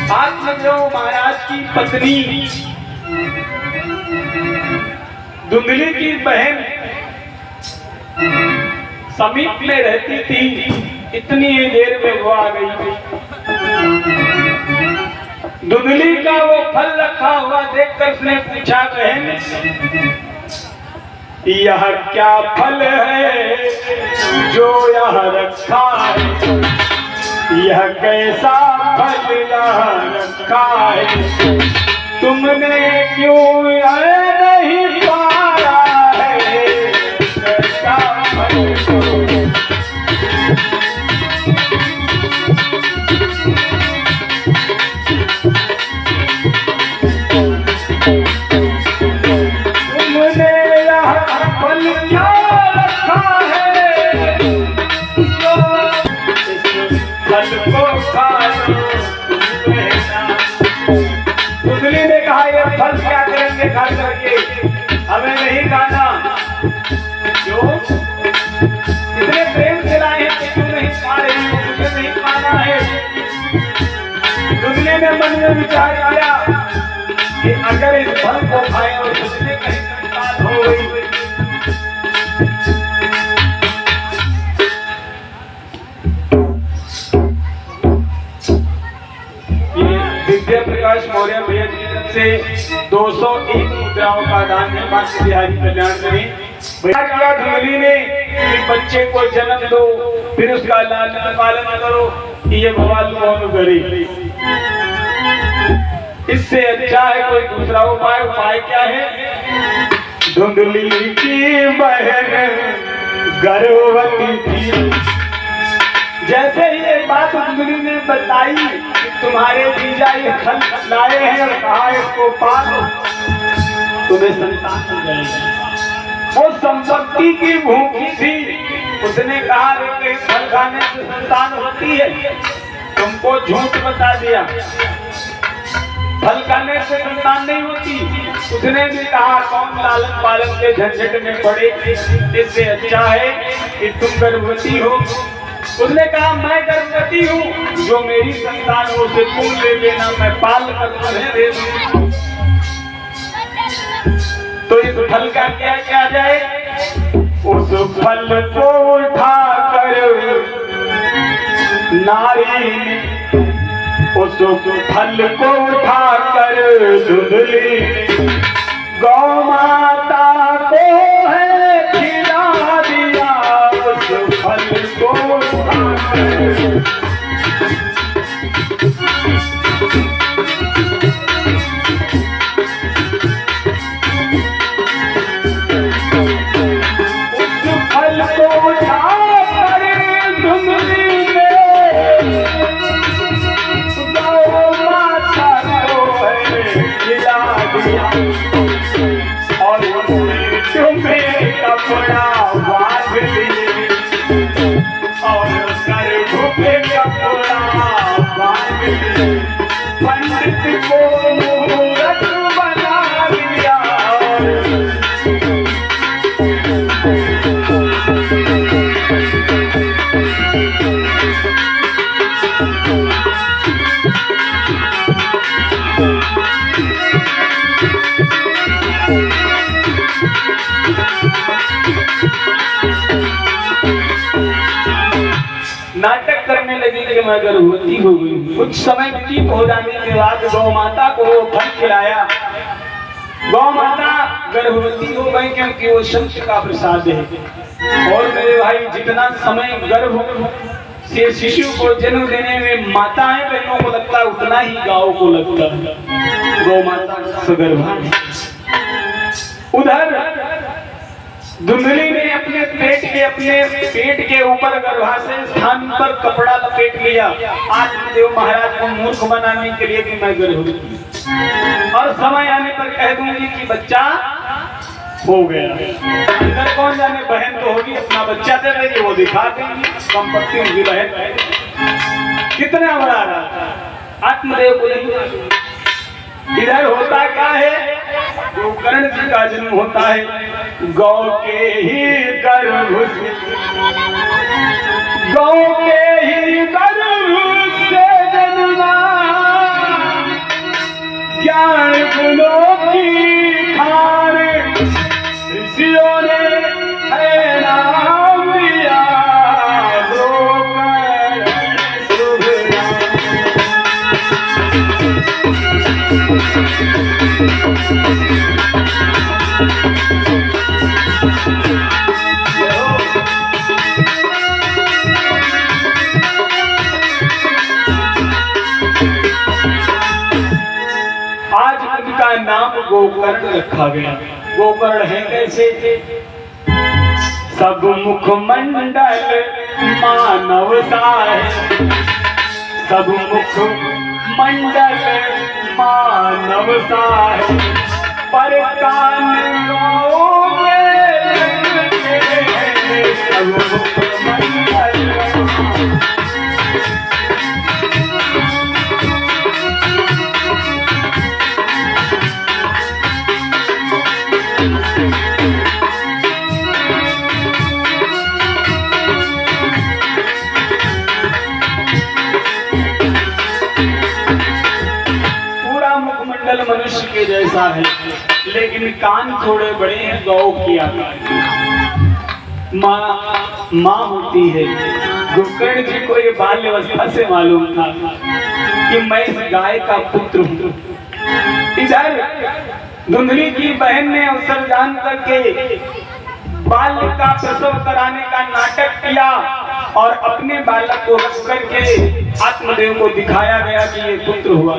आत्मदेव महाराज की पत्नी धुंधली की बहन समीप में रहती थी। इतनी ही देर में वो आ गई। धुंधली का वो फल रखा हुआ देखकर उसने पूछा, बहन यह क्या फल है जो यह रखा है? यह कैसा फल यहाँ रखा है? तुमने क्यों नहीं पाया है? कैसा फल फल क्या करेंगे खा करके? हमें नहीं खाना। क्यों? इतने प्रेम से लाए हैं, क्यों नहीं खा रहे हैं? मुझे नहीं खाना है। दुनिया ने मन में विचार आया कि अगर इस फल को खाएं और दूसरे कहीं संतान हो गई। विद्या प्रकाश मौर्य भैया जी से 201 मुद्राओं का दान निर्माण से बिहारी कल्याण करें। भैया धुंधली ने कि बच्चे को जन्म दो, फिर उसका लालन पालन करो, ये भगवान कौन करे? इससे अच्छा है कोई दूसरा उपाय। उपाय क्या है? धुंधली की बहन गर्भवती थी। जैसे ही ये बात धुंधली ने बताई कि तुम्हारे जीजा ये फल लाए हैं और कहा इसको पालो, तुम्हें संतान हो जाएगी। वो संपत्ति की भूखी थी। उसने कहा रे फल खाने से संतान होती है, तुमको झूठ बता दिया। फल खाने से संतान नहीं होती। उसने भी कहा कौन लालन पालन के झंझट में पड़े, इससे अच्छा है कि तुम गर्भवती हो। उसने कहा मैं गर्भवती हूँ, जो मेरी संतान हो उसे तुम ले लेना, मैं पाल कर तुम्हें दे दूँ। तो इस फल का क्या किया जाए? उस फल को उठा कर नारी ने, उस फल को उठा कर धुंधली गौ माता को है खिला दिया। उस फल को और तुम्हें कपड़ा बांध लिए और गर्भ पे कपड़ा बांध लिए, पंडित को मुहूर्त बना दिया। नाटक करने लगी कि मैं गर्भवती हो गई। कुछ समय व्यतीत हो जाने के बाद गौ माता को फल खिलाया। गौ माता गर्भवती हो गई क्योंकि वो शंख का प्रसाद है। और मेरे भाई जितना समय गर्भ से शिशु को जन्म देने में माताएं बहनों को लगता है उतना ही गाँव को लगता है। गौ माता सगर्भा है। उधर धुंधली ने अपने पेट के ऊपर गर्भाशय स्थान पर कपड़ा लपेट लिया। आत्मदेव महाराज को मूर्ख बनाने के लिए कि मैं गर्भवती, और समय आने पर कह दूंगी कि बच्चा हो गया। अंदर कौन जाने, बहन तो होगी, अपना बच्चा दे देगी, वो दिखा देंगी संपत्ति उनकी बहन। कितना बड़ा रहा आत्मदेव को नहीं। इधर होता क्या है? जो कर्ण जी का जन्म होता है गौ के ही गर्भ से, गौ के ही गर्भ से जन्मा गोकर्ण रखा गया। गोकर्ण है कैसे? सब मुखमंडल मानव सा है, सब मुखमंडल मानव सा है, पर कान सब मुखमंडल। मुखमंडल मनुष्य के जैसा है, लेकिन कान थोड़े बड़े हैं गौ की आकार। माँ होती है। गोकर्ण जी को ये बाल्यावस्था से मालूम था कि मैं इस गाय का पुत्र हूँ। इधर धुंधली की बहन ने अवसर जान करके बाल्य का प्रसव कराने का नाटक किया और अपने बालक को रख करके आत्मदेव को दिखाया गया कि ये पुत्र हुआ।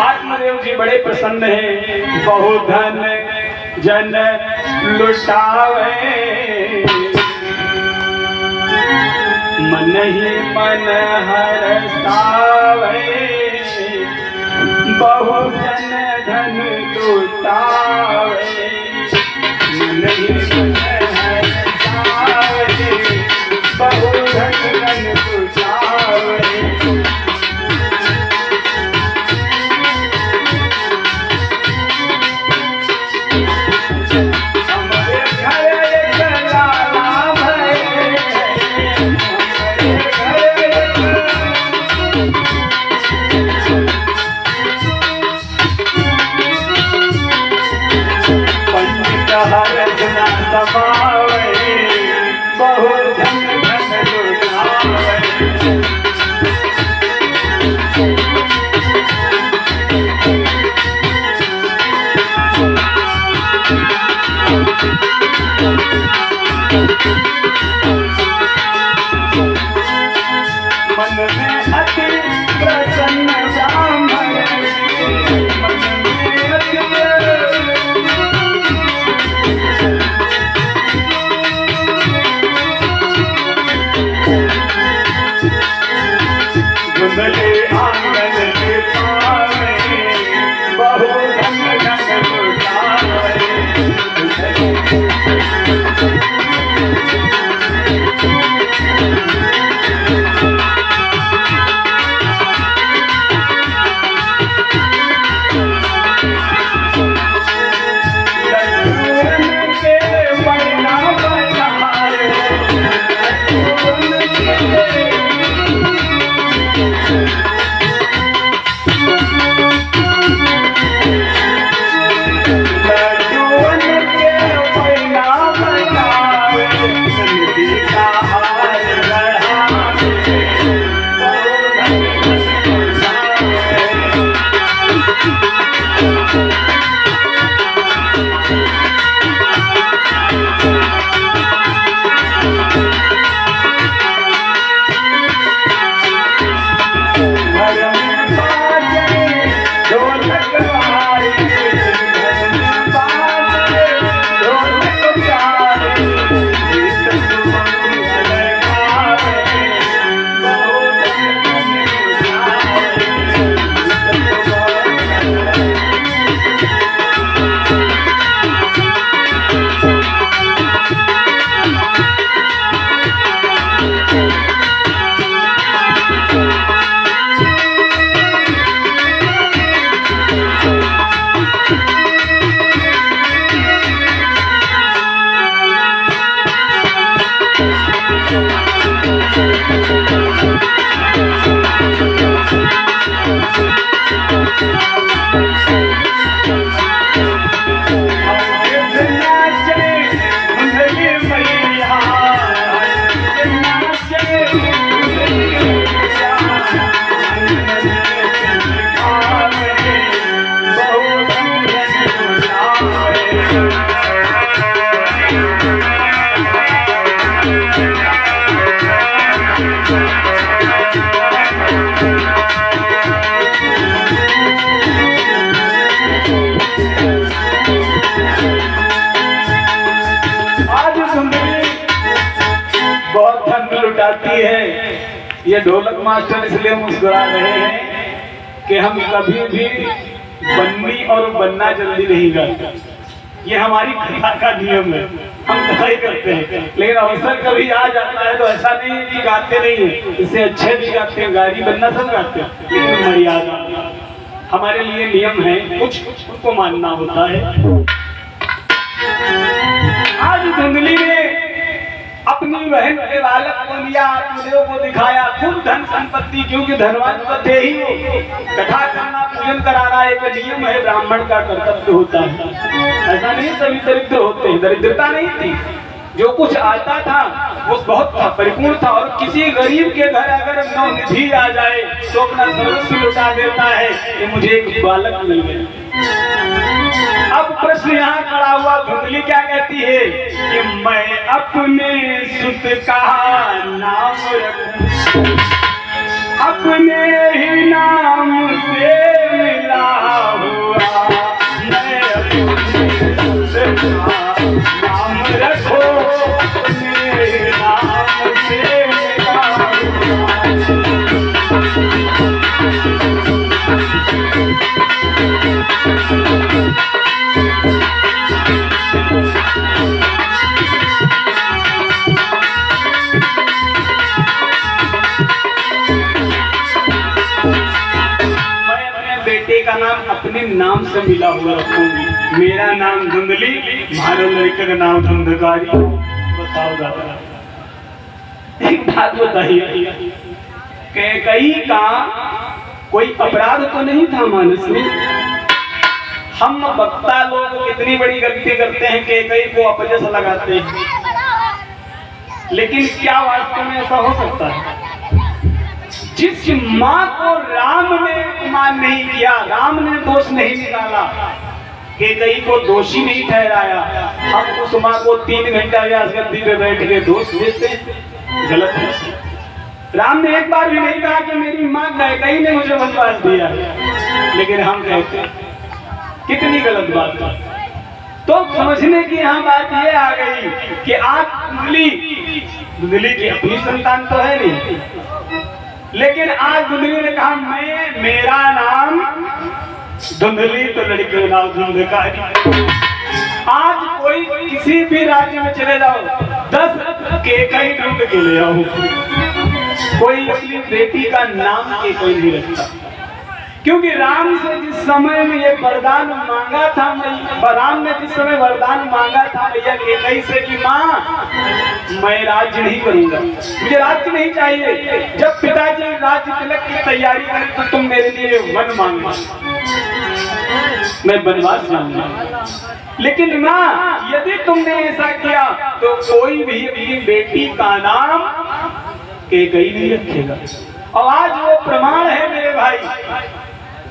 आत्मदेव जी बड़े प्रसन्न हैं। बहु धन जन लुटावे, मन ही मन हरसावे, बहु जन धन लुटावे, मन ही मन हरसावे, बहु धन लुटावे। जाती है। ये ढोलक मास्टर इसलिए मुस्कुरा रहे हैं कि हम कभी भी बननी और बनना जल्दी नहीं गाते। ये हमारी कथा का नियम है, हम कथा ही करते हैं। लेकिन अवसर कभी आ जाता है तो ऐसा नहीं है कि गाते नहीं है, इससे अच्छे भी गाते हैं, गाड़ी बनना सब गाते हैं, लेकिन मर्यादा हमारे लिए नियम है, कुछ उनको मानना होता है। आज धुंधली ने अपनी बहन के बालक को लिया, आत्मदेव को दिखाया, खूब धन संपत्ति, क्योंकि धनवान तो थे ही वो। कथा करना, पूजन कराना एक नियम है, ब्राह्मण का कर्तव्य होता है। ऐसा नहीं सभी दरिद्र होते हैं, दरिद्रता नहीं थी, जो कुछ आता था वो बहुत था, परिपूर्ण था। और किसी गरीब के घर अगर नवनिधि आ जाए तो अपना सर्वस्व लुटा देता है कि मुझे एक बालक मिल गया। अब प्रश्न यहाँ खड़ा हुआ, धुंधली क्या कहती है कि मैं अपने सुत का नाम रखूं, अपने ही नाम से मिला हुआ, मैं अपने सुत का नाम रखो, अपने नाम से मिला हुआ। का नाम अपने नाम से मिला हुआ रखूंगी। मेरा नाम धुंधली, हमारे लड़के का नाम धुंधकारी। बताओ दादा, एक बात बताइए, कैकई का कोई अपराध तो नहीं था मानस में? हम वक्ता लोग कितनी बड़ी गलती करते हैं, कैकई को अपजस लगाते हैं, लेकिन क्या वास्तव में ऐसा हो सकता है? जिस माँ को राम ने अपमान नहीं किया, राम ने दोष नहीं निकाला, कैकई को दोषी नहीं ठहराया, हम उस माँ को 3 घंटा व्यासगद्दी पे बैठ के दोष देते हैं, गलत है। राम ने एक बार भी नहीं कहा कि मेरी माँ कैकई ने मुझे वनवास दिया, लेकिन हम कहते हैं, कितनी गलत बात है। तो समझने की यहाँ बात ये आ गई कि आप धुंधली की अपनी संतान तो है नहीं, लेकिन आज धुंधली ने कहा मेरा नाम धुंधली, तो लड़के का नाम धुंधकारी। आज कोई किसी भी राज्य में चले जाओ, 10 कैकई ढूंढ के ले आओ, कोई अपनी बेटी का नाम कैकई नहीं रखता, क्योंकि राम से जिस समय में ये वरदान मांगा था, राम ने जिस समय वरदान मांगा था भैया कैकई से कि माँ मैं राज्य नहीं करूंगा, मुझे राज्य नहीं चाहिए, जब पिताजी राज्य तिलक की तैयारी करें तो तुम मेरे लिए वन मांगना, मैं वनवास जाऊंगा। लेकिन माँ यदि तुमने ऐसा किया तो कोई भी अपनी बेटी का नाम कैकई नहीं रखेगा। और आज वो प्रमाण है मेरे भाई,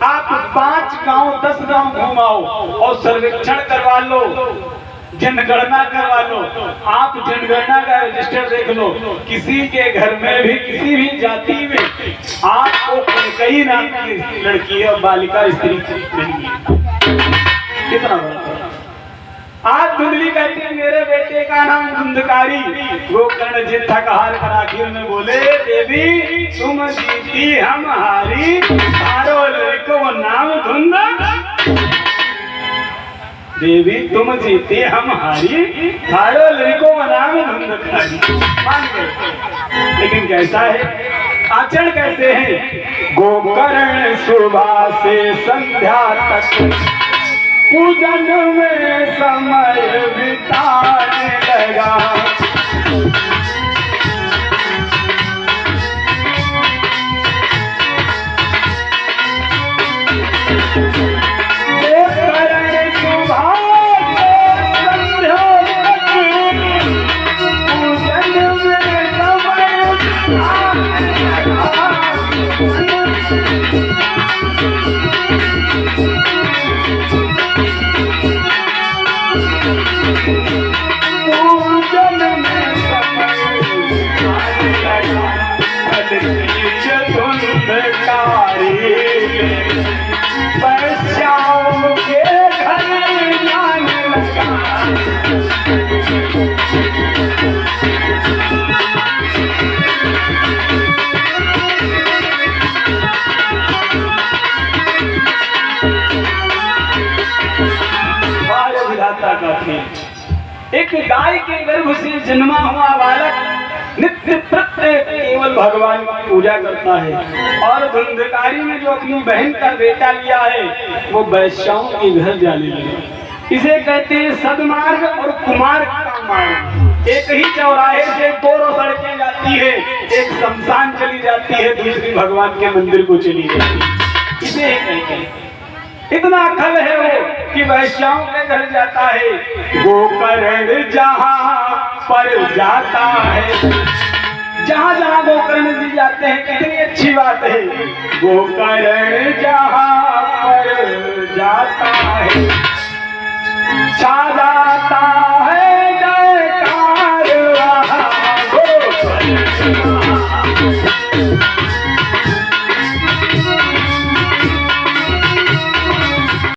आप 5 गांव 10 गांव घुमाओ और सर्वेक्षण करवा लो, जनगणना करवा लो, आप जनगणना का रजिस्टर देख लो, किसी के घर में भी किसी भी जाति में आपको कैकई नाम की लड़की और बालिका स्त्री नहीं मिली। कितना बड़ा। आज धुंधली कहती है मेरे बेटे का नाम धुंधकारी, गोकर्ण जिद्धा कहार कर आखिर में बोले देवी तुम जीती हम हारी, तारो लड़को नाम धुंध, देवी तुम जीती हम हारी, तारो लड़को नाम धुंधकारी। मान गए, लेकिन कैसा है आचरण, कैसे है? गोकर्ण सुबह से संध्या तक पूजन में समय बिताने लगा, गोकर्ण सुबह से संध्या तक पूजन में समय बिताने लगा। के गर्भ से जन्मा हुआ बालक नित्य प्रत्येक केवल भगवान की पूजा करता है, और धुंधकारी में जो अपनी बहन का बेटा लिया है वो वैश्याओं के घर जाने लगा। इसे कहते हैं सदमार्ग और कुमार्ग का मार्ग। एक ही चौराहे से दो सड़कें जाती है, एक शमशान चली जाती है, दूसरी भगवान के मंदिर को चली जाती है। इसे कहते हैं इतना खल है वो कि वैश्याओं के घर जाता है, गोकर्ण जहाँ पर जाता है। जहाँ जहाँ गोकर्ण जी जाते हैं, कितनी अच्छी बात है, गोकर्ण जहाँ पर जाता है।